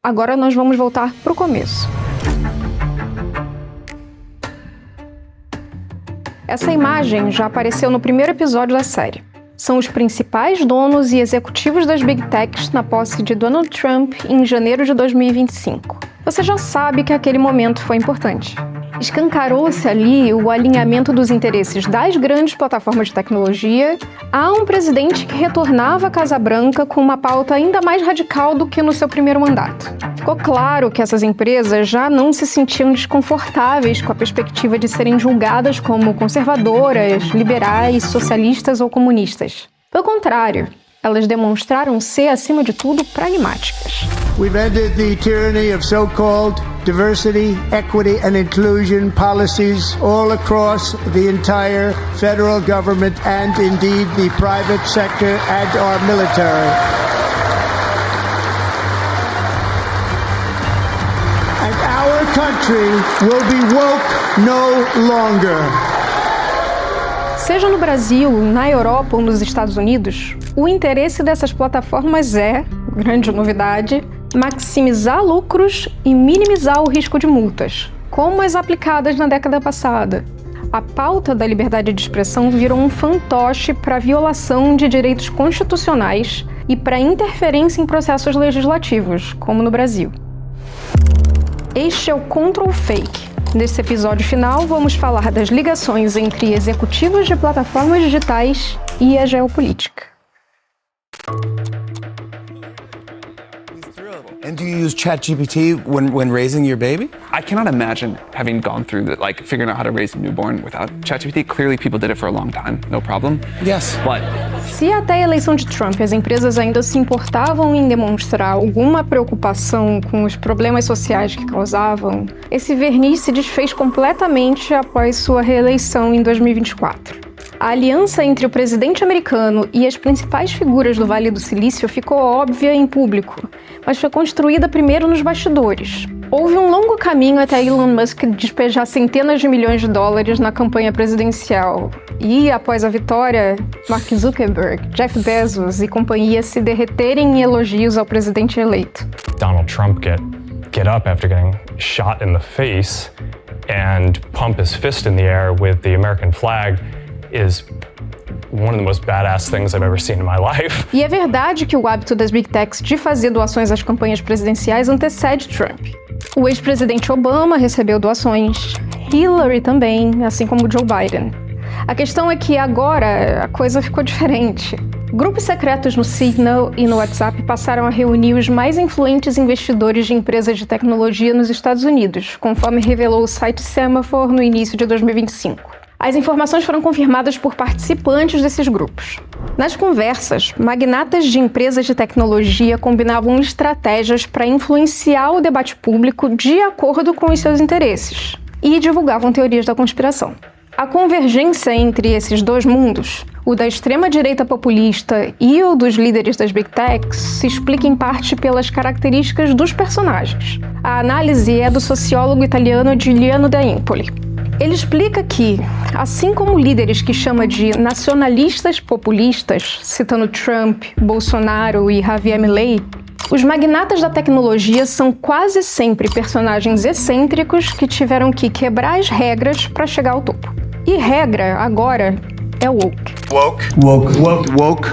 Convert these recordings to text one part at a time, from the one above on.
Agora nós vamos voltar para o começo. Essa imagem já apareceu no primeiro episódio da série. São os principais donos e executivos das Big Techs na posse de Donald Trump em janeiro de 2025. Você já sabe que aquele momento foi importante. Escancarou-se ali o alinhamento dos interesses das grandes plataformas de tecnologia a um presidente que retornava à Casa Branca com uma pauta ainda mais radical do que no seu primeiro mandato. Ficou claro que essas empresas já não se sentiam desconfortáveis com a perspectiva de serem julgadas como conservadoras, liberais, socialistas ou comunistas. Pelo contrário, elas demonstraram ser, acima de tudo, pragmáticas. We've ended the tyranny of so-called diversity, equity and inclusion policies all across the entire federal government and indeed the private sector and our military. And our country will be woke no longer. Seja no Brasil, na Europa ou nos Estados Unidos, o interesse dessas plataformas é, grande novidade, maximizar lucros e minimizar o risco de multas, como as aplicadas na década passada. A pauta da liberdade de expressão virou um fantoche para a violação de direitos constitucionais e para interferência em processos legislativos, como no Brasil. Este é o Control Fake. Nesse episódio final, vamos falar das ligações entre executivos de plataformas digitais e a geopolítica. And do you use ChatGPT when raising your baby? I cannot imagine having gone through figuring out how to raise a newborn without ChatGPT. Clearly, people did it for a long time, no problem. Yes. But se até a eleição de Trump as empresas ainda se importavam em demonstrar alguma preocupação com os problemas sociais que causavam, esse verniz se desfez completamente após sua reeleição em 2024. A aliança entre o presidente americano e as principais figuras do Vale do Silício ficou óbvia em público, mas foi construída primeiro nos bastidores. Houve um longo caminho até Elon Musk despejar centenas de milhões de dólares na campanha presidencial. E, após a vitória, Mark Zuckerberg, Jeff Bezos e companhia se derreterem em elogios ao presidente eleito. Donald Trump get up after getting shot in the face and pump his fist in the air with the American flag is one of the most badass things I've ever seen in my life. E é verdade que o hábito das Big Techs de fazer doações às campanhas presidenciais antecede Trump. O ex-presidente Obama recebeu doações, Hillary também, assim como Joe Biden. A questão é que agora a coisa ficou diferente. Grupos secretos no Signal e no WhatsApp passaram a reunir os mais influentes investidores de empresas de tecnologia nos Estados Unidos, conforme revelou o site Semaphore no início de 2025. As informações foram confirmadas por participantes desses grupos. Nas conversas, magnatas de empresas de tecnologia combinavam estratégias para influenciar o debate público de acordo com os seus interesses e divulgavam teorias da conspiração. A convergência entre esses dois mundos, o da extrema-direita populista e o dos líderes das Big Techs, se explica em parte pelas características dos personagens. A análise é do sociólogo italiano Giuliano da Empoli. Ele explica que, assim como líderes que chama de nacionalistas populistas, citando Trump, Bolsonaro e Javier Milei, os magnatas da tecnologia são quase sempre personagens excêntricos que tiveram que quebrar as regras para chegar ao topo. E regra, agora, é woke. Woke.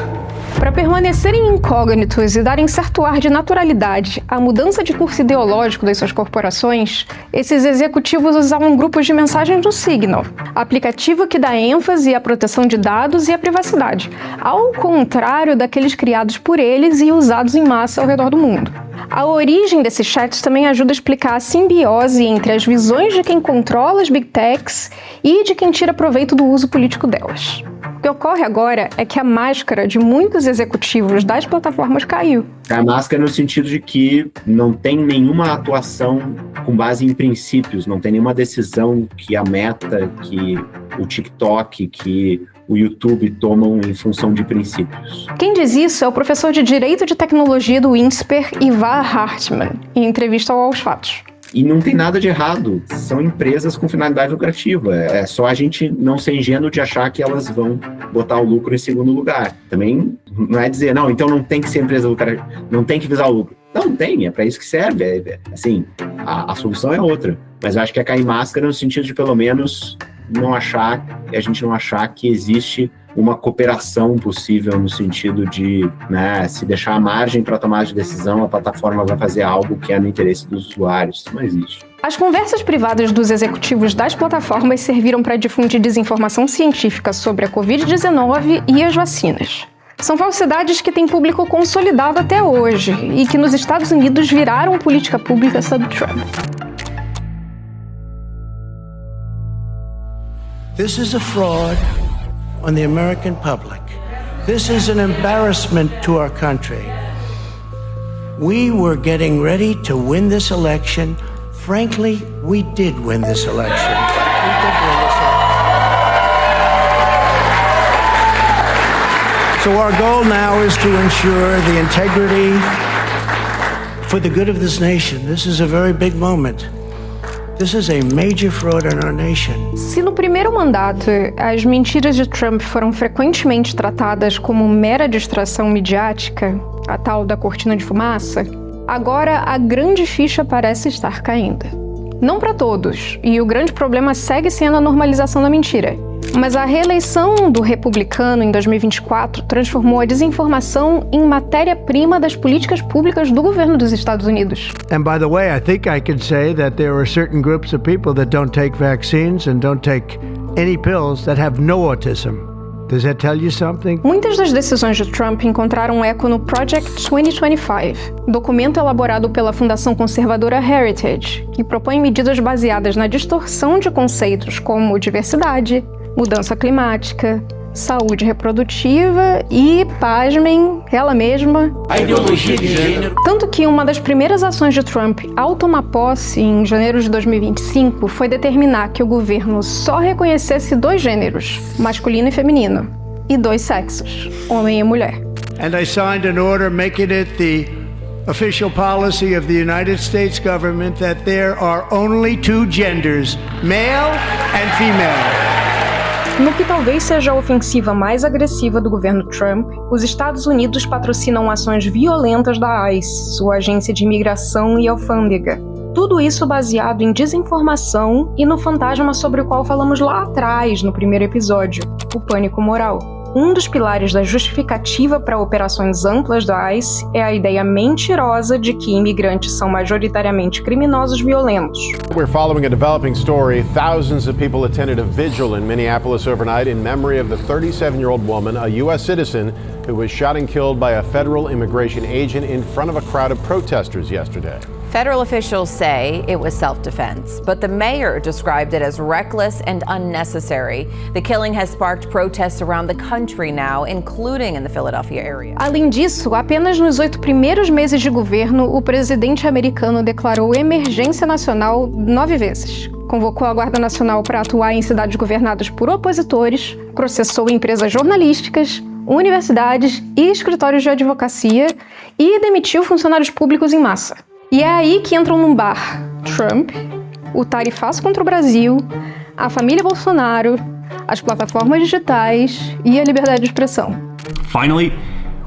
Para permanecerem incógnitos e darem certo ar de naturalidade à mudança de curso ideológico das suas corporações, esses executivos usavam grupos de mensagens do Signal, aplicativo que dá ênfase à proteção de dados e à privacidade, ao contrário daqueles criados por eles e usados em massa ao redor do mundo. A origem desses chats também ajuda a explicar a simbiose entre as visões de quem controla as Big Techs e de quem tira proveito do uso político delas. O que ocorre agora é que a máscara de muitos executivos das plataformas caiu. A máscara no sentido de que não tem nenhuma atuação com base em princípios, não tem nenhuma decisão que a Meta, que o TikTok, que o YouTube tomam em função de princípios. Quem diz isso é o professor de Direito de Tecnologia do INSPER, Ivar Hartmann, em entrevista ao Aos Fatos. E não tem nada de errado, são empresas com finalidade lucrativa, é só a gente não ser ingênuo de achar que elas vão botar o lucro em segundo lugar. Também Não é dizer, não, então não tem que ser empresa lucrativa, não tem que visar o lucro. Não tem, é para isso que serve. Assim, a solução é outra. Mas eu acho que é cair máscara no sentido de, pelo menos, a gente não achar que existe uma cooperação possível no sentido de, né, se deixar a margem para tomar de decisão, a plataforma vai fazer algo que é no interesse dos usuários. Isso não existe. As conversas privadas dos executivos das plataformas serviram para difundir desinformação científica sobre a Covid-19 e as vacinas. São falsidades que têm público consolidado até hoje e que nos Estados Unidos viraram política pública sob Trump. This is a fraud on the American public. This is an embarrassment to our country. We were getting ready to win this election. Frankly, we did win this election. So our goal now is to ensure the integrity for the good of this nation. This is a very big moment. This is a major fraud in our nation. Se no primeiro mandato as mentiras de Trump foram frequentemente tratadas como mera distração midiática, a tal da cortina de fumaça, agora a grande ficha parece estar caindo. Não para todos, e o grande problema segue sendo a normalização da mentira. Mas a reeleição do republicano em 2024 transformou a desinformação em matéria-prima das políticas públicas do governo dos Estados Unidos. And by the way, I think I can say that there are certain groups of people that don't take vaccines and don't take any pills that have no autism. Does that tell you something? Muitas das decisões de Trump encontraram eco no Project 2025, documento elaborado pela fundação conservadora Heritage, que propõe medidas baseadas na distorção de conceitos como diversidade, mudança climática, saúde reprodutiva e, pasmem, ela mesma, A ideologia de gênero. Tanto que uma das primeiras ações de Trump ao tomar posse em janeiro de 2025 foi determinar que o governo só reconhecesse 2 gêneros, masculino e feminino, e 2 sexos, homem e mulher. And I signed an order making it the official policy of the United States government that there are only 2 genders, male and female. No que talvez seja a ofensiva mais agressiva do governo Trump, os Estados Unidos patrocinam ações violentas da ICE, sua agência de imigração e alfândega. Tudo isso baseado em desinformação e no fantasma sobre o qual falamos lá atrás, no primeiro episódio, o pânico moral. Um dos pilares da justificativa para operações amplas da ICE é a ideia mentirosa de que imigrantes são majoritariamente criminosos violentos. We're following a developing story. Thousands of people attended a vigil in Minneapolis overnight in memory of the 37-year-old woman, a U.S. citizen, who was shot and killed by a federal immigration agent in front of a crowd of protesters yesterday. Federal officials say it was self-defense, but the mayor described it as reckless and unnecessary. The killing has sparked protests around the country now, including in the Philadelphia area. Além disso, apenas nos 8 primeiros meses de governo, o presidente americano declarou emergência nacional 9 vezes. Convocou a Guarda Nacional para atuar em cidades governadas por opositores, processou empresas jornalísticas, universidades e escritórios de advocacia e demitiu funcionários públicos em massa. E é aí que entram num bar Trump, o tarifaço contra o Brasil, a família Bolsonaro, as plataformas digitais e a liberdade de expressão. Finally,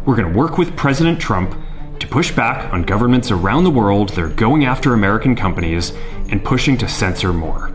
we're going to work with President Trump to push back on governments around the world that are going after American companies and pushing to censor more.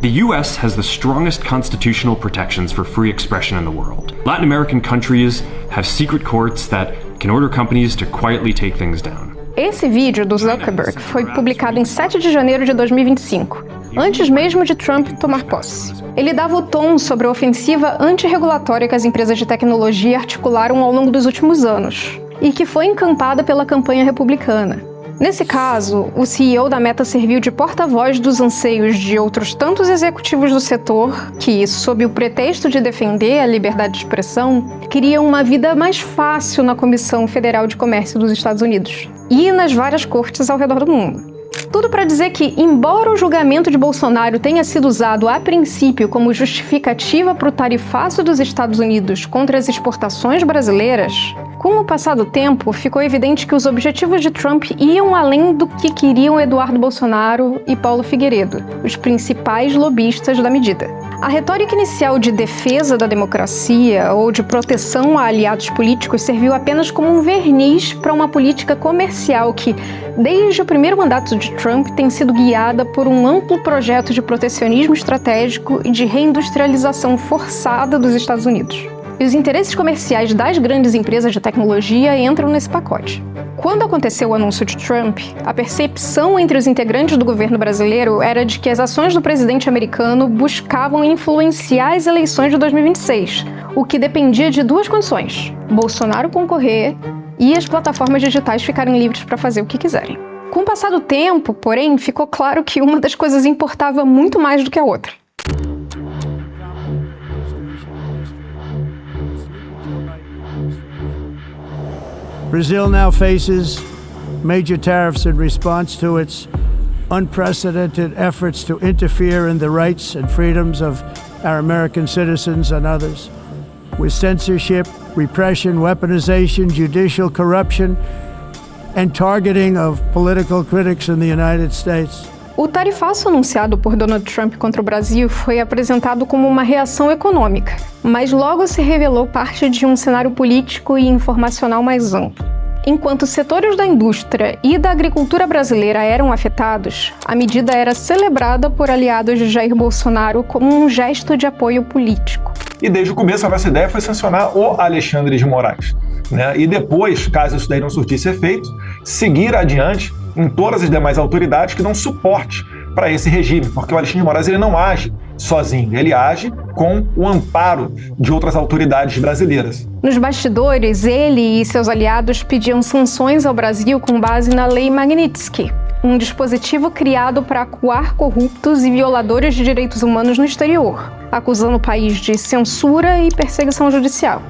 The US has the strongest constitutional protections for free expression in the world. Latin American countries have secret courts that can order companies to quietly take things down. Esse vídeo do Zuckerberg foi publicado em 7 de janeiro de 2025, antes mesmo de Trump tomar posse. Ele dava o tom sobre a ofensiva antirregulatória que as empresas de tecnologia articularam ao longo dos últimos anos, e que foi encampada pela campanha republicana. Nesse caso, o CEO da Meta serviu de porta-voz dos anseios de outros tantos executivos do setor que, sob o pretexto de defender a liberdade de expressão, queriam uma vida mais fácil na Comissão Federal de Comércio dos Estados Unidos e nas várias cortes ao redor do mundo. Tudo para dizer que, embora o julgamento de Bolsonaro tenha sido usado a princípio como justificativa para o tarifaço dos Estados Unidos contra as exportações brasileiras, com o passar do tempo, ficou evidente que os objetivos de Trump iam além do que queriam Eduardo Bolsonaro e Paulo Figueiredo, os principais lobistas da medida. A retórica inicial de defesa da democracia ou de proteção a aliados políticos serviu apenas como um verniz para uma política comercial que, desde o primeiro mandato de Trump, tem sido guiada por um amplo projeto de protecionismo estratégico e de reindustrialização forçada dos Estados Unidos. E os interesses comerciais das grandes empresas de tecnologia entram nesse pacote. Quando aconteceu o anúncio de Trump, a percepção entre os integrantes do governo brasileiro era de que as ações do presidente americano buscavam influenciar as eleições de 2026, o que dependia de duas condições: Bolsonaro concorrer e as plataformas digitais ficarem livres para fazer o que quiserem. Com o passar do tempo, porém, ficou claro que uma das coisas importava muito mais do que a outra. Brazil now faces major tariffs in response to its unprecedented efforts to interfere in the rights and freedoms of our American citizens and others, with censorship, repression, weaponization, judicial corruption, and targeting of political critics in the United States. O tarifaço anunciado por Donald Trump contra o Brasil foi apresentado como uma reação econômica, mas logo se revelou parte de um cenário político e informacional mais amplo. Enquanto setores da indústria e da agricultura brasileira eram afetados, a medida era celebrada por aliados de Jair Bolsonaro como um gesto de apoio político. E desde o começo a nossa ideia foi sancionar o Alexandre de Moraes, né? E depois, caso isso daí não surtisse efeito, seguir adiante em todas as demais autoridades que dão suporte para esse regime, porque o Alexandre de Moraes ele não age sozinho, ele age com o amparo de outras autoridades brasileiras. Nos bastidores, ele e seus aliados pediam sanções ao Brasil com base na Lei Magnitsky, um dispositivo criado para acuar corruptos e violadores de direitos humanos no exterior, acusando o país de censura e perseguição judicial.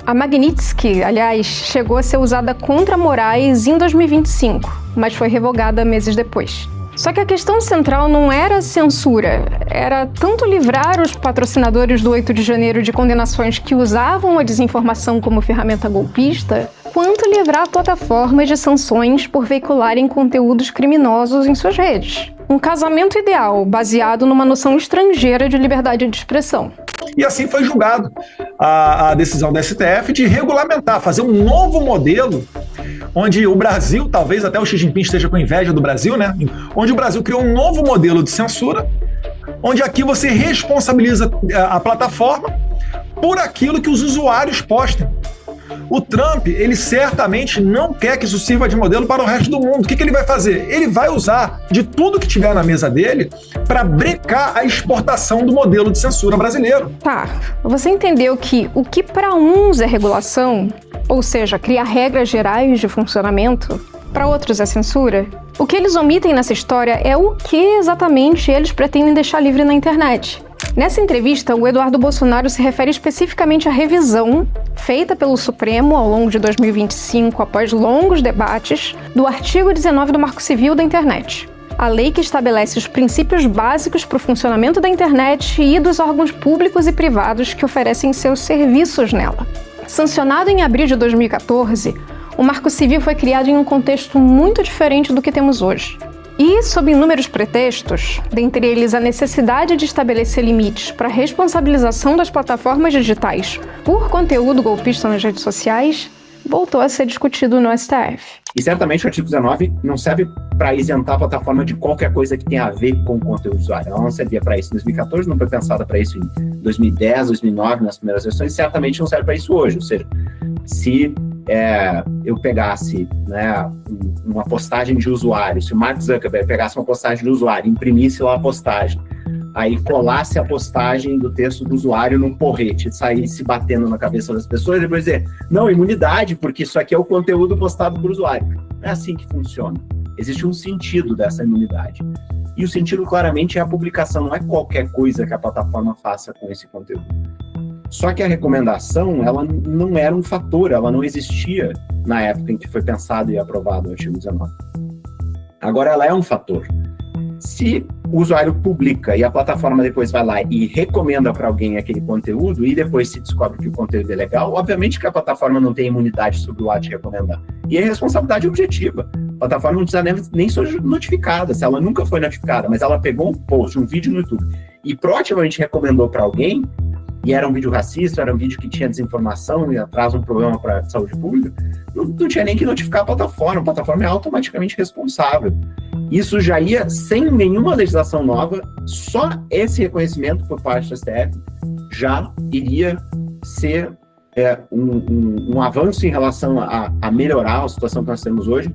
A Magnitsky, aliás, chegou a ser usada contra Moraes em 2025, mas foi revogada meses depois. Só que a questão central não era a censura, era tanto livrar os patrocinadores do 8 de janeiro de condenações que usavam a desinformação como ferramenta golpista, quanto livrar plataformas de sanções por veicularem conteúdos criminosos em suas redes. Um casamento ideal, baseado numa noção estrangeira de liberdade de expressão. E assim foi julgado a decisão da STF de regulamentar, fazer um novo modelo, onde o Brasil, talvez até o Xi Jinping esteja com inveja do Brasil, né? Onde o Brasil criou um novo modelo de censura, onde aqui você responsabiliza a plataforma por aquilo que os usuários postem. O Trump, ele certamente não quer que isso sirva de modelo para o resto do mundo. O que ele vai fazer? Ele vai usar de tudo que tiver na mesa dele para brecar a exportação do modelo de censura brasileiro. Tá, você entendeu que o que para uns é regulação, ou seja, criar regras gerais de funcionamento, para outros é censura? O que eles omitem nessa história é o que exatamente eles pretendem deixar livre na internet. Nessa entrevista, o Eduardo Bolsonaro se refere especificamente à revisão feita pelo Supremo ao longo de 2025, após longos debates, do artigo 19 do Marco Civil da Internet. A lei que estabelece os princípios básicos para o funcionamento da internet e dos órgãos públicos e privados que oferecem seus serviços nela. Sancionado em abril de 2014, o Marco Civil foi criado em um contexto muito diferente do que temos hoje. E, sob inúmeros pretextos, dentre eles a necessidade de estabelecer limites para a responsabilização das plataformas digitais por conteúdo golpista nas redes sociais, voltou a ser discutido no STF. E certamente o artigo 19 não serve para isentar a plataforma de qualquer coisa que tenha a ver com o conteúdo do usuário. Ela não servia para isso em 2014, não foi pensada para isso em 2010, 2009, nas primeiras versões, certamente não serve para isso hoje. Ou seja, se eu pegasse, né, uma postagem de usuário, se o Mark Zuckerberg pegasse uma postagem de usuário, imprimisse lá a postagem, aí colasse a postagem do texto do usuário num porrete, saísse batendo na cabeça das pessoas e depois dizer, não, imunidade, porque isso aqui é o conteúdo postado por usuário. Não é assim que funciona. Existe um sentido dessa imunidade. E o sentido claramente é a publicação, não é qualquer coisa que a plataforma faça com esse conteúdo. Só que a recomendação, ela não era um fator, ela não existia na época em que foi pensado e aprovado o artigo 19. Agora ela é um fator. Se o usuário publica e a plataforma depois vai lá e recomenda para alguém aquele conteúdo e depois se descobre que o conteúdo é legal, obviamente que a plataforma não tem imunidade sobre o ato de recomendar. E é responsabilidade objetiva. A plataforma não precisa nem ser notificada, se ela nunca foi notificada, mas ela pegou um post, um vídeo no YouTube e proativamente recomendou para alguém, e era um vídeo racista, era um vídeo que tinha desinformação e traz um problema para a saúde pública, não tinha nem que notificar a plataforma é automaticamente responsável. Isso já ia sem nenhuma legislação nova, só esse reconhecimento por parte do STF já iria ser um avanço em relação a melhorar a situação que nós temos hoje,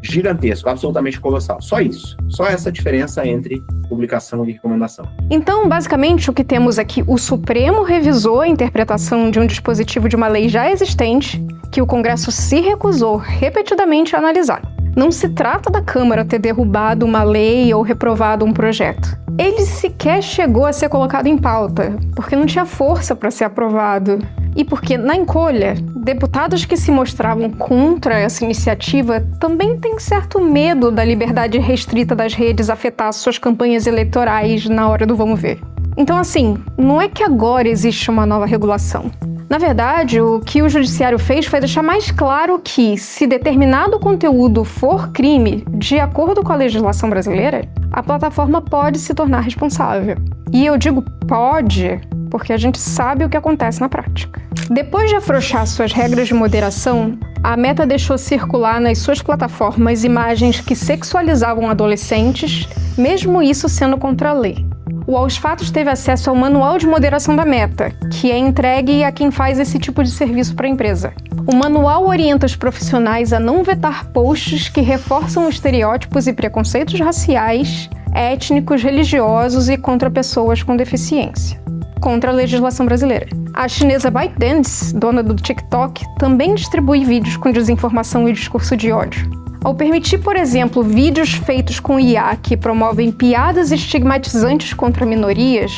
gigantesco, absolutamente colossal. Só isso. Só essa diferença entre publicação e recomendação. Então, basicamente, o que temos aqui, o Supremo revisou a interpretação de um dispositivo de uma lei já existente, que o Congresso se recusou repetidamente a analisar. Não se trata da Câmara ter derrubado uma lei ou reprovado um projeto. Ele sequer chegou a ser colocado em pauta, porque não tinha força para ser aprovado. E porque, na encolha, deputados que se mostravam contra essa iniciativa também têm certo medo da liberdade restrita das redes afetar suas campanhas eleitorais na hora do vamos ver. Então, assim, não é que agora existe uma nova regulação. Na verdade, o que o judiciário fez foi deixar mais claro que, se determinado conteúdo for crime, de acordo com a legislação brasileira, a plataforma pode se tornar responsável. E eu digo pode, porque a gente sabe o que acontece na prática. Depois de afrouxar suas regras de moderação, a Meta deixou circular nas suas plataformas imagens que sexualizavam adolescentes, mesmo isso sendo contra a lei. O Aos Fatos teve acesso ao manual de moderação da Meta, que é entregue a quem faz esse tipo de serviço para a empresa. O manual orienta os profissionais a não vetar posts que reforçam estereótipos e preconceitos raciais, étnicos, religiosos e contra pessoas com deficiência. Contra a legislação brasileira. A chinesa ByteDance, dona do TikTok, também distribui vídeos com desinformação e discurso de ódio. Ao permitir, por exemplo, vídeos feitos com IA que promovem piadas estigmatizantes contra minorias,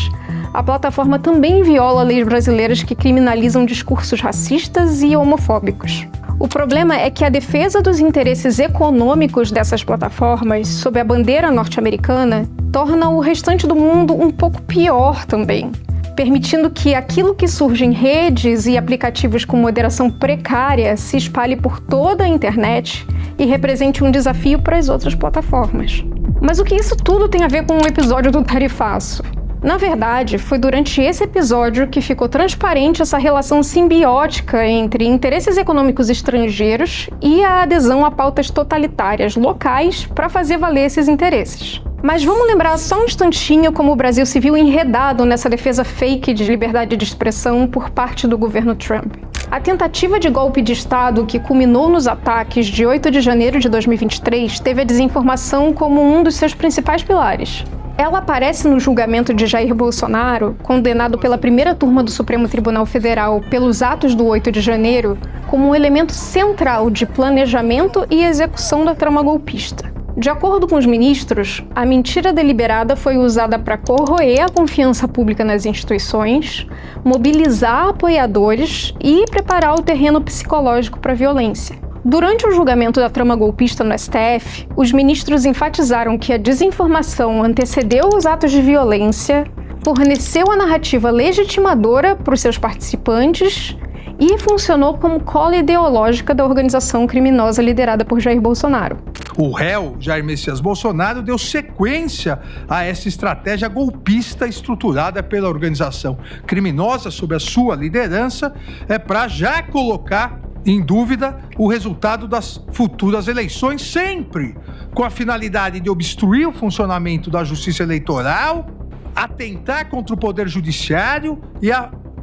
a plataforma também viola leis brasileiras que criminalizam discursos racistas e homofóbicos. O problema é que a defesa dos interesses econômicos dessas plataformas, sob a bandeira norte-americana, torna o restante do mundo um pouco pior também, permitindo que aquilo que surge em redes e aplicativos com moderação precária se espalhe por toda a internet e represente um desafio para as outras plataformas. Mas o que isso tudo tem a ver com o episódio do Tarifaço? Na verdade, foi durante esse episódio que ficou transparente essa relação simbiótica entre interesses econômicos estrangeiros e a adesão a pautas totalitárias locais para fazer valer esses interesses. Mas vamos lembrar só um instantinho como o Brasil se viu enredado nessa defesa fake de liberdade de expressão por parte do governo Trump. A tentativa de golpe de Estado que culminou nos ataques de 8 de janeiro de 2023 teve a desinformação como um dos seus principais pilares. Ela aparece no julgamento de Jair Bolsonaro, condenado pela primeira turma do Supremo Tribunal Federal pelos atos do 8 de janeiro, como um elemento central de planejamento e execução da trama golpista. De acordo com os ministros, a mentira deliberada foi usada para corroer a confiança pública nas instituições, mobilizar apoiadores e preparar o terreno psicológico para a violência. Durante o julgamento da trama golpista no STF, os ministros enfatizaram que a desinformação antecedeu os atos de violência, forneceu a narrativa legitimadora para os seus participantes e funcionou como cola ideológica da organização criminosa liderada por Jair Bolsonaro. O réu, Jair Messias Bolsonaro, deu sequência a essa estratégia golpista estruturada pela organização criminosa sob a sua liderança, para já colocar em dúvida o resultado das futuras eleições, sempre com a finalidade de obstruir o funcionamento da justiça eleitoral, atentar contra o poder judiciário e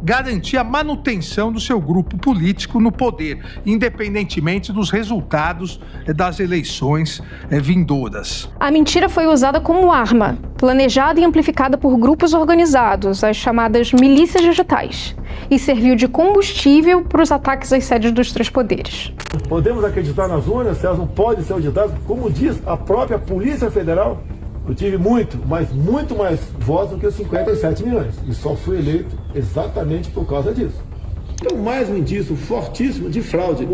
garantir a manutenção do seu grupo político no poder, independentemente dos resultados das eleições vindouras. A mentira foi usada como arma, planejada e amplificada por grupos organizados, as chamadas milícias digitais, e serviu de combustível para os ataques às sedes dos três poderes. Podemos acreditar nas urnas, se elas não podem ser auditadas, como diz a própria Polícia Federal. Eu tive muito mais votos do que os 57 milhões. E só fui eleito exatamente por causa disso. Então, mais um indício fortíssimo de fraude.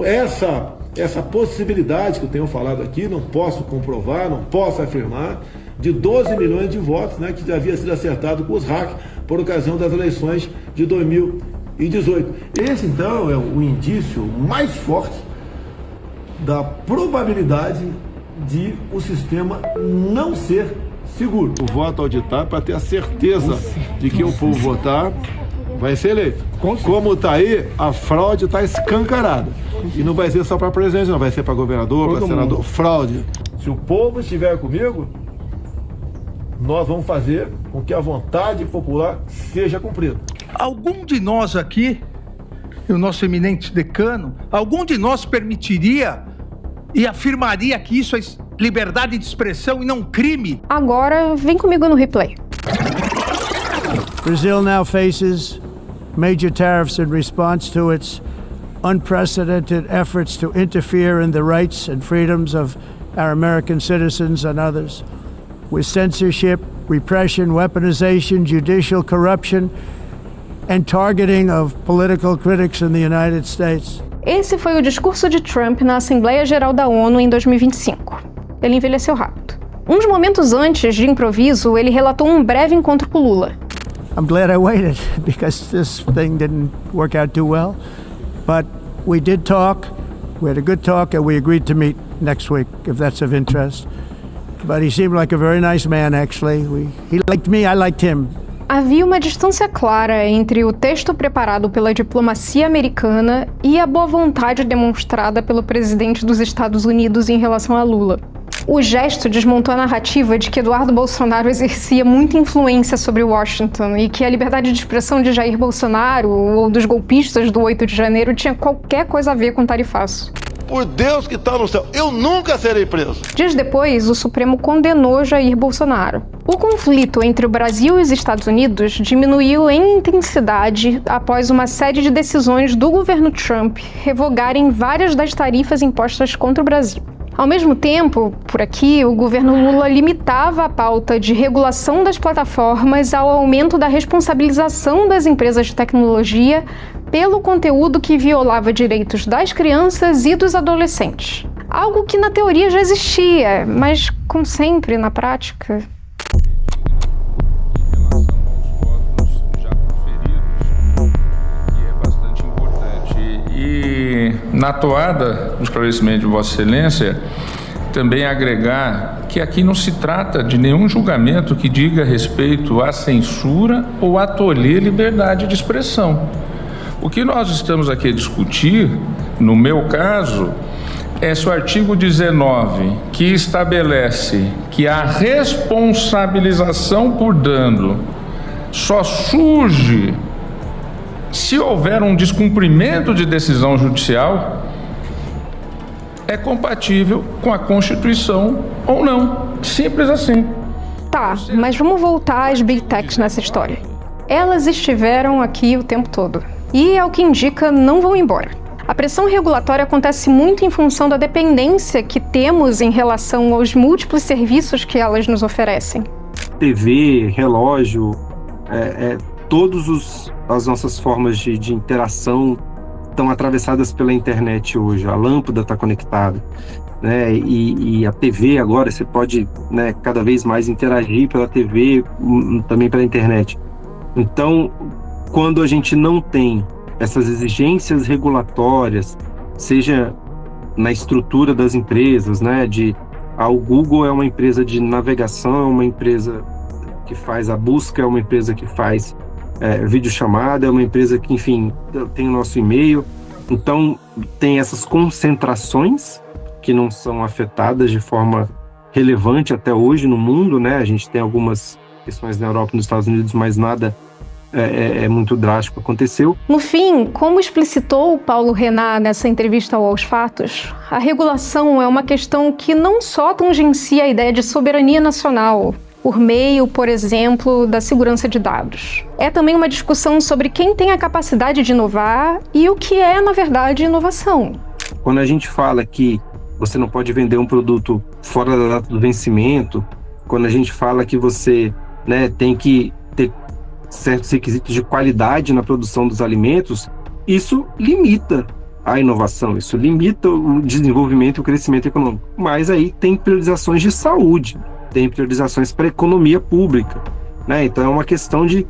Essa possibilidade que eu tenho falado aqui, não posso comprovar, não posso afirmar, de 12 milhões de votos, né, que havia sido acertado com os hackers por ocasião das eleições de 2018. Esse, então, é o indício mais forte da probabilidade de o sistema não ser seguro. O voto auditado para ter a certeza de que o povo votar vai ser eleito. Como está aí, a fraude está escancarada. E não vai ser só para presidente, não vai ser para governador, para senador. Fraude. Se o povo estiver comigo, nós vamos fazer com que a vontade popular seja cumprida. Algum de nós aqui, o nosso eminente decano, algum de nós permitiria e afirmaria que isso é liberdade de expressão e não crime? Agora, vem comigo no replay. Brazil now faces major tariffs in response to its unprecedented efforts to interfere in the rights and freedoms of our American citizens and others, with censorship, repression, weaponization, judicial corruption, and targeting of political critics in the United States. Esse foi o discurso de Trump na Assembleia Geral da ONU em 2025. Ele envelheceu rápido. Uns momentos antes, de improviso, ele relatou um breve encontro com Lula. I'm glad I waited because this thing didn't work out too well. But we did talk. We had a good talk and we agreed to meet next week if that's of interest. But he seemed like a very nice man, actually. He liked me, I liked him. Havia uma distância clara entre o texto preparado pela diplomacia americana e a boa vontade demonstrada pelo presidente dos Estados Unidos em relação a Lula. O gesto desmontou a narrativa de que Eduardo Bolsonaro exercia muita influência sobre Washington e que a liberdade de expressão de Jair Bolsonaro ou dos golpistas do 8 de janeiro tinha qualquer coisa a ver com tarifaço. Por Deus que está no céu, eu nunca serei preso. Dias depois, o Supremo condenou Jair Bolsonaro. O conflito entre o Brasil e os Estados Unidos diminuiu em intensidade após uma série de decisões do governo Trump revogarem várias das tarifas impostas contra o Brasil. Ao mesmo tempo, por aqui, o governo Lula limitava a pauta de regulação das plataformas ao aumento da responsabilização das empresas de tecnologia pelo conteúdo que violava direitos das crianças e dos adolescentes. Algo que na teoria já existia, mas, como sempre, na prática... E na toada do esclarecimento de Vossa Excelência, também agregar que aqui não se trata de nenhum julgamento que diga respeito à censura ou a tolher liberdade de expressão. O que nós estamos aqui a discutir, no meu caso, é se o artigo 19, que estabelece que a responsabilização por dano só surge se houver um descumprimento de decisão judicial, é compatível com a Constituição ou não. Simples assim. Tá, mas vamos voltar às Big Techs nessa história. Elas estiveram aqui o tempo todo. E, ao que indica, não vão embora. A pressão regulatória acontece muito em função da dependência que temos em relação aos múltiplos serviços que elas nos oferecem. TV, relógio, todas as nossas formas de interação estão atravessadas pela internet hoje. A lâmpada está conectada, né? E a TV agora, você pode, né, cada vez mais interagir pela TV, também pela internet. Então, quando a gente não tem essas exigências regulatórias, seja na estrutura das empresas, né? O Google é uma empresa de navegação, é uma empresa que faz a busca, é uma empresa que faz videochamada, é uma empresa que, enfim, tem o nosso e-mail. Então, tem essas concentrações que não são afetadas de forma relevante até hoje no mundo, né? A gente tem algumas questões na Europa e nos Estados Unidos, mas nada muito drástico aconteceu. No fim, como explicitou o Paulo Renan nessa entrevista ao Aos Fatos, a regulação é uma questão que não só tangencia a ideia de soberania nacional, por meio, por exemplo, da segurança de dados. É também uma discussão sobre quem tem a capacidade de inovar e o que é, na verdade, inovação. Quando a gente fala que você não pode vender um produto fora da data do vencimento, quando a gente fala que você, né, tem que ter certos requisitos de qualidade na produção dos alimentos, isso limita a inovação, isso limita o desenvolvimento e o crescimento econômico. Mas aí tem priorizações de saúde, tem priorizações para a economia pública, né? Então é uma questão de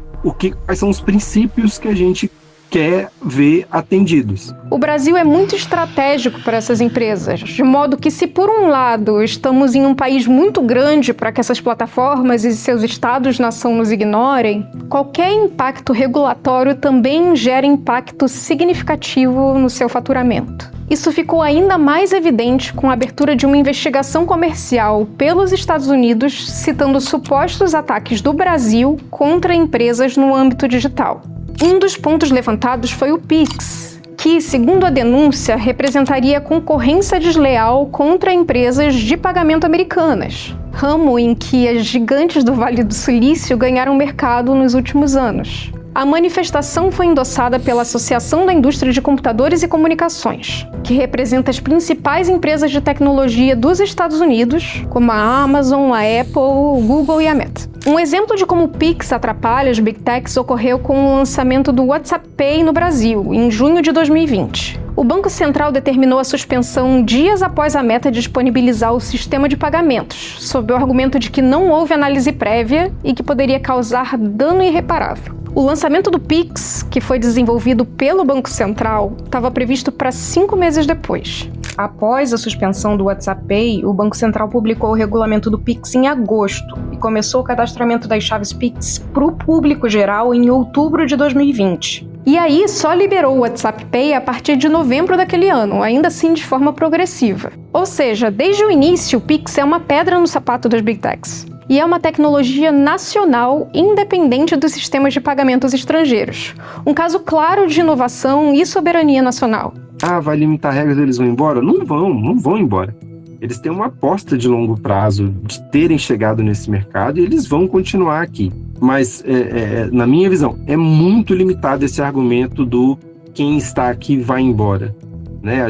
quais são os princípios que a gente quer ver atendidos. O Brasil é muito estratégico para essas empresas, de modo que se por um lado estamos em um país muito grande para que essas plataformas e seus estados-nação nos ignorem, qualquer impacto regulatório também gera impacto significativo no seu faturamento. Isso ficou ainda mais evidente com a abertura de uma investigação comercial pelos Estados Unidos, citando supostos ataques do Brasil contra empresas no âmbito digital. Um dos pontos levantados foi o Pix, que, segundo a denúncia, representaria concorrência desleal contra empresas de pagamento americanas, ramo em que as gigantes do Vale do Silício ganharam mercado nos últimos anos. A manifestação foi endossada pela Associação da Indústria de Computadores e Comunicações, que representa as principais empresas de tecnologia dos Estados Unidos, como a Amazon, a Apple, o Google e a Meta. Um exemplo de como o Pix atrapalha as Big Techs ocorreu com o lançamento do WhatsApp Pay no Brasil, em junho de 2020. O Banco Central determinou a suspensão dias após a Meta disponibilizar o sistema de pagamentos, sob o argumento de que não houve análise prévia e que poderia causar dano irreparável. O lançamento do Pix, que foi desenvolvido pelo Banco Central, estava previsto para 5 meses depois. Após a suspensão do WhatsApp Pay, o Banco Central publicou o regulamento do Pix em agosto e começou o cadastramento das chaves Pix para o público geral em outubro de 2020. E aí só liberou o WhatsApp Pay a partir de novembro daquele ano, ainda assim de forma progressiva. Ou seja, desde o início, o Pix é uma pedra no sapato das Big Techs. E é uma tecnologia nacional independente dos sistemas de pagamentos estrangeiros. Um caso claro de inovação e soberania nacional. Vai limitar regras, eles vão embora? Não vão embora. Eles têm uma aposta de longo prazo de terem chegado nesse mercado e eles vão continuar aqui. Mas, na minha visão, é muito limitado esse argumento do quem está aqui vai embora. Né?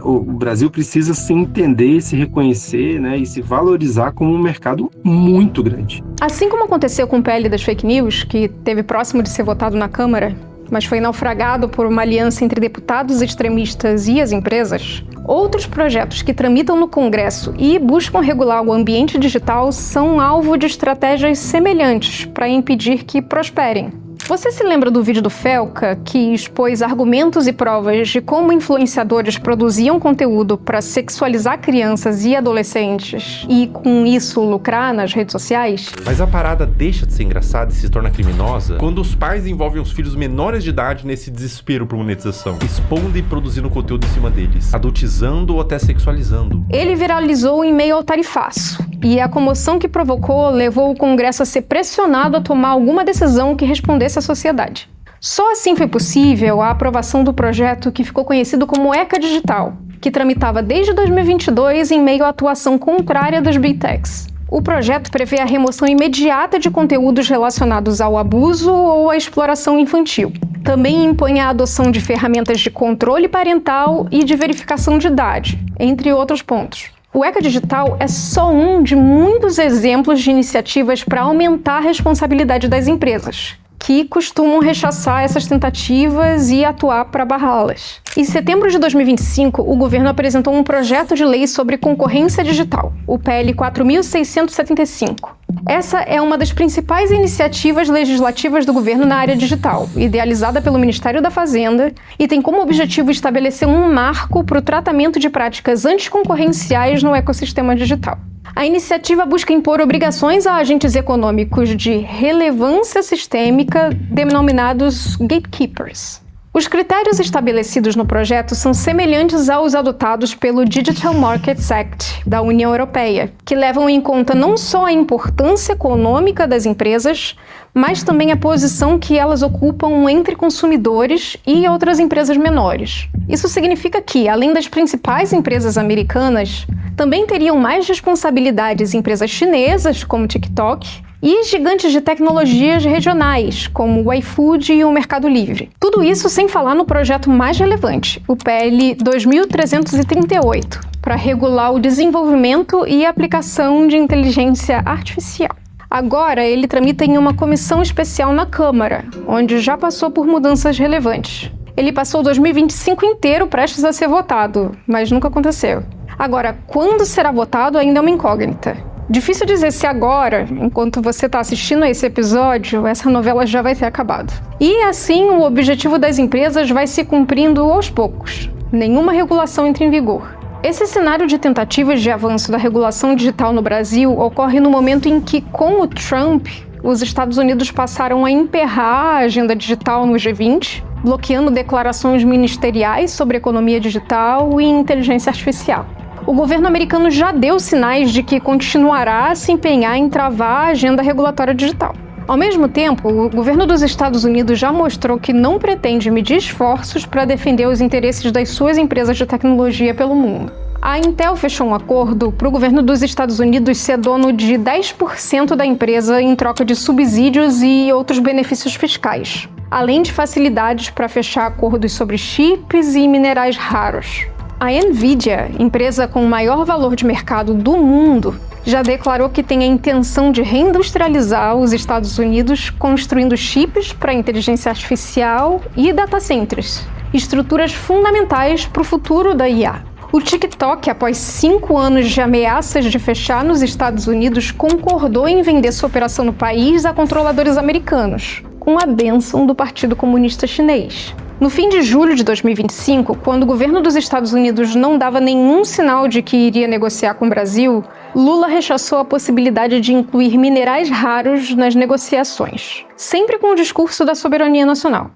O Brasil precisa se entender, se reconhecer, né, e se valorizar como um mercado muito grande. Assim como aconteceu com o PL das fake news, que esteve próximo de ser votado na Câmara, mas foi naufragado por uma aliança entre deputados extremistas e as empresas, outros projetos que tramitam no Congresso e buscam regular o ambiente digital são alvo de estratégias semelhantes para impedir que prosperem. Você se lembra do vídeo do Felca, que expôs argumentos e provas de como influenciadores produziam conteúdo para sexualizar crianças e adolescentes e, com isso, lucrar nas redes sociais? Mas a parada deixa de ser engraçada e se torna criminosa quando os pais envolvem os filhos menores de idade nesse desespero por monetização, expondo e produzindo conteúdo em cima deles, adultizando ou até sexualizando. Ele viralizou em meio ao tarifaço, e a comoção que provocou levou o Congresso a ser pressionado a tomar alguma decisão que respondesse à sociedade. Só assim foi possível a aprovação do projeto que ficou conhecido como ECA Digital, que tramitava desde 2022 em meio à atuação contrária das Big Techs. O projeto prevê a remoção imediata de conteúdos relacionados ao abuso ou à exploração infantil. Também impõe a adoção de ferramentas de controle parental e de verificação de idade, entre outros pontos. O ECA Digital é só um de muitos exemplos de iniciativas para aumentar a responsabilidade das empresas, que costumam rechaçar essas tentativas e atuar para barrá-las. Em setembro de 2025, o governo apresentou um projeto de lei sobre concorrência digital, o PL 4.675. Essa é uma das principais iniciativas legislativas do governo na área digital, idealizada pelo Ministério da Fazenda, e tem como objetivo estabelecer um marco para o tratamento de práticas anticoncorrenciais no ecossistema digital. A iniciativa busca impor obrigações a agentes econômicos de relevância sistêmica, denominados gatekeepers. Os critérios estabelecidos no projeto são semelhantes aos adotados pelo Digital Markets Act da União Europeia, que levam em conta não só a importância econômica das empresas, mas também a posição que elas ocupam entre consumidores e outras empresas menores. Isso significa que, além das principais empresas americanas, também teriam mais responsabilidades empresas chinesas, como o TikTok, e gigantes de tecnologias regionais, como o iFood e o Mercado Livre. Tudo isso sem falar no projeto mais relevante, o PL 2338, para regular o desenvolvimento e aplicação de inteligência artificial. Agora, ele tramita em uma comissão especial na Câmara, onde já passou por mudanças relevantes. Ele passou 2025 inteiro prestes a ser votado, mas nunca aconteceu. Agora, quando será votado ainda é uma incógnita. Difícil dizer se agora, enquanto você está assistindo a esse episódio, essa novela já vai ter acabado. E assim, o objetivo das empresas vai se cumprindo aos poucos. Nenhuma regulação entra em vigor. Esse cenário de tentativas de avanço da regulação digital no Brasil ocorre no momento em que, com o Trump, os Estados Unidos passaram a emperrar a agenda digital no G20, bloqueando declarações ministeriais sobre economia digital e inteligência artificial. O governo americano já deu sinais de que continuará a se empenhar em travar a agenda regulatória digital. Ao mesmo tempo, o governo dos Estados Unidos já mostrou que não pretende medir esforços para defender os interesses das suas empresas de tecnologia pelo mundo. A Intel fechou um acordo para o governo dos Estados Unidos ser dono de 10% da empresa em troca de subsídios e outros benefícios fiscais, além de facilidades para fechar acordos sobre chips e minerais raros. A Nvidia, empresa com o maior valor de mercado do mundo, já declarou que tem a intenção de reindustrializar os Estados Unidos construindo chips para inteligência artificial e data centers, estruturas fundamentais para o futuro da IA. O TikTok, após 5 anos de ameaças de fechar nos Estados Unidos, concordou em vender sua operação no país a controladores americanos, com a bênção do Partido Comunista Chinês. No fim de julho de 2025, quando o governo dos Estados Unidos não dava nenhum sinal de que iria negociar com o Brasil, Lula rechaçou a possibilidade de incluir minerais raros nas negociações, sempre com o discurso da soberania nacional.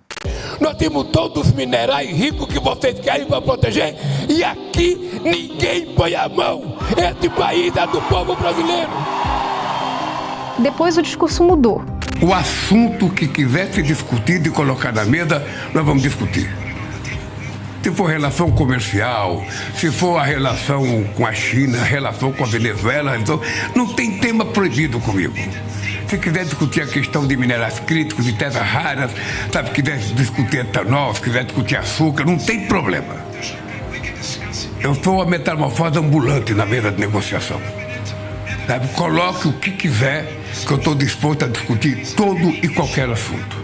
Nós temos todos os minerais ricos que vocês querem para proteger e aqui ninguém põe a mão. Esse país é do povo brasileiro. Depois o discurso mudou. O assunto que quiser ser discutido e colocar na mesa, nós vamos discutir. Se for relação comercial, se for a relação com a China, a relação com a Venezuela, então não tem tema proibido comigo. Se quiser discutir a questão de minerais críticos, de terras raras, sabe, quiser discutir etanol, se quiser discutir açúcar, não tem problema. Eu sou a metamorfose ambulante na mesa de negociação. Sabe, coloque o que quiser, que eu estou disposto a discutir todo e qualquer assunto.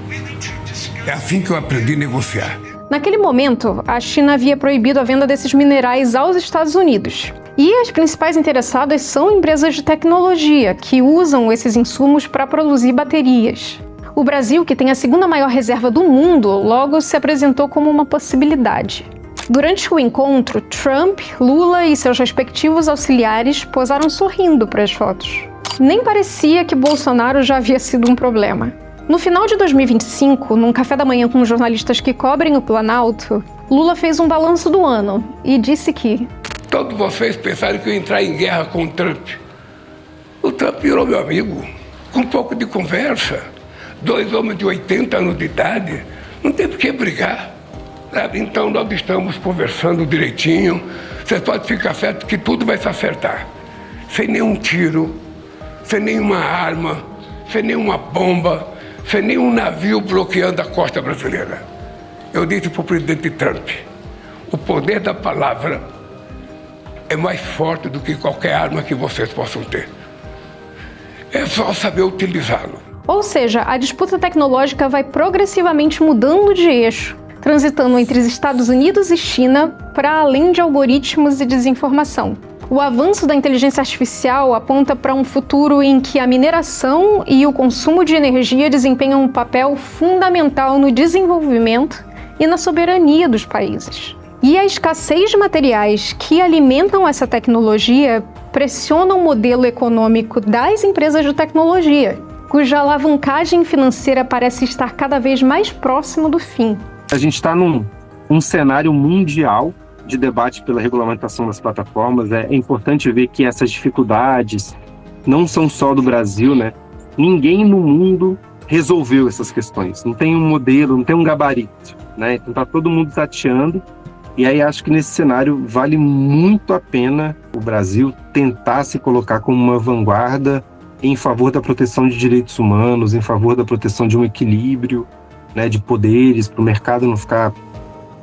É assim que eu aprendi a negociar. Naquele momento, a China havia proibido a venda desses minerais aos Estados Unidos. E as principais interessadas são empresas de tecnologia, que usam esses insumos para produzir baterias. O Brasil, que tem a segunda maior reserva do mundo, logo se apresentou como uma possibilidade. Durante o encontro, Trump, Lula e seus respectivos auxiliares posaram sorrindo para as fotos. Nem parecia que Bolsonaro já havia sido um problema. No final de 2025, num café da manhã com jornalistas que cobrem o Planalto, Lula fez um balanço do ano e disse que... Todos vocês pensaram que eu ia entrar em guerra com o Trump. O Trump virou meu amigo, com um pouco de conversa. 2 homens de 80 anos de idade, não tem por que brigar. Sabe? Então nós estamos conversando direitinho. Você pode ficar certo que tudo vai se acertar. Sem nenhum tiro, sem nenhuma arma, sem nenhuma bomba, sem nenhum navio bloqueando a costa brasileira. Eu disse para o presidente Trump, o poder da palavra é mais forte do que qualquer arma que vocês possam ter. É só saber utilizá-lo. Ou seja, a disputa tecnológica vai progressivamente mudando de eixo, transitando entre os Estados Unidos e China para além de algoritmos e desinformação. O avanço da inteligência artificial aponta para um futuro em que a mineração e o consumo de energia desempenham um papel fundamental no desenvolvimento e na soberania dos países. E a escassez de materiais que alimentam essa tecnologia pressiona o modelo econômico das empresas de tecnologia, cuja alavancagem financeira parece estar cada vez mais próximo do fim. A gente está num cenário mundial de debate pela regulamentação das plataformas. É importante ver que essas dificuldades não são só do Brasil, né? Ninguém no mundo resolveu essas questões. Não tem um modelo, não tem um gabarito, né? Então tá todo mundo tateando. E aí acho que nesse cenário vale muito a pena o Brasil tentar se colocar como uma vanguarda em favor da proteção de direitos humanos, em favor da proteção de um equilíbrio, né, de poderes, para o mercado não ficar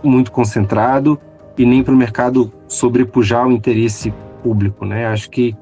muito concentrado e nem para o mercado sobrepujar o interesse público, né? Acho que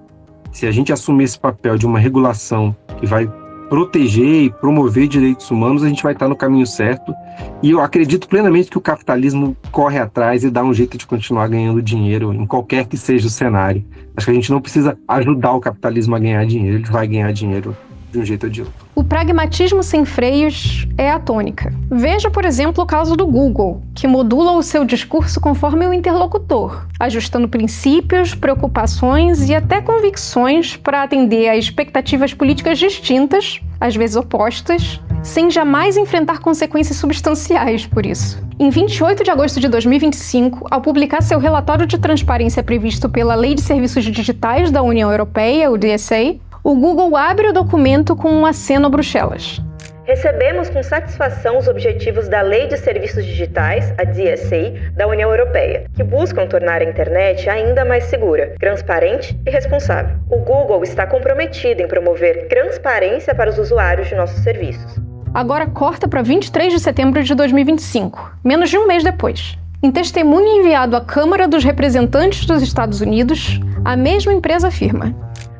se a gente assumir esse papel de uma regulação que vai proteger e promover direitos humanos, a gente vai estar no caminho certo. E eu acredito plenamente que o capitalismo corre atrás e dá um jeito de continuar ganhando dinheiro em qualquer que seja o cenário. Acho que a gente não precisa ajudar o capitalismo a ganhar dinheiro, ele vai ganhar dinheiro de um jeito ou de outro. O pragmatismo sem freios é a tônica. Veja, por exemplo, o caso do Google, que modula o seu discurso conforme o interlocutor, ajustando princípios, preocupações e até convicções para atender a expectativas políticas distintas, às vezes opostas, sem jamais enfrentar consequências substanciais por isso. Em 28 de agosto de 2025, ao publicar seu relatório de transparência previsto pela Lei de Serviços Digitais da União Europeia, o DSA, o Google abre o documento com um aceno a Bruxelas. Recebemos com satisfação os objetivos da Lei de Serviços Digitais, a DSA, da União Europeia, que buscam tornar a internet ainda mais segura, transparente e responsável. O Google está comprometido em promover transparência para os usuários de nossos serviços. Agora corta para 23 de setembro de 2025, menos de um mês depois. Em testemunho enviado à Câmara dos Representantes dos Estados Unidos, a mesma empresa afirma: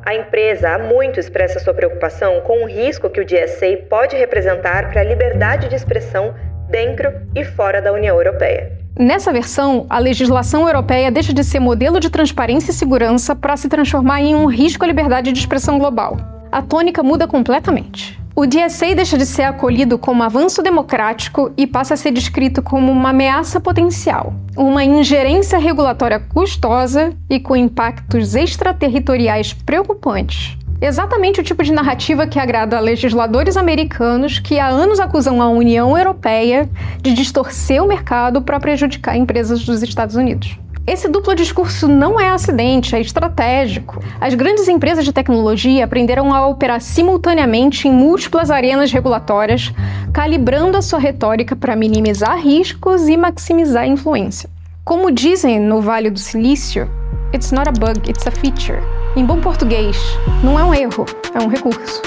a empresa há muito expressa sua preocupação com o risco que o DSA pode representar para a liberdade de expressão dentro e fora da União Europeia. Nessa versão, a legislação europeia deixa de ser modelo de transparência e segurança para se transformar em um risco à liberdade de expressão global. A tônica muda completamente. O DSA deixa de ser acolhido como avanço democrático e passa a ser descrito como uma ameaça potencial, uma ingerência regulatória custosa e com impactos extraterritoriais preocupantes. Exatamente o tipo de narrativa que agrada a legisladores americanos que há anos acusam a União Europeia de distorcer o mercado para prejudicar empresas dos Estados Unidos. Esse duplo discurso não é acidente, é estratégico. As grandes empresas de tecnologia aprenderam a operar simultaneamente em múltiplas arenas regulatórias, calibrando a sua retórica para minimizar riscos e maximizar a influência. Como dizem no Vale do Silício, "It's not a bug, it's a feature". Em bom português, não é um erro, é um recurso.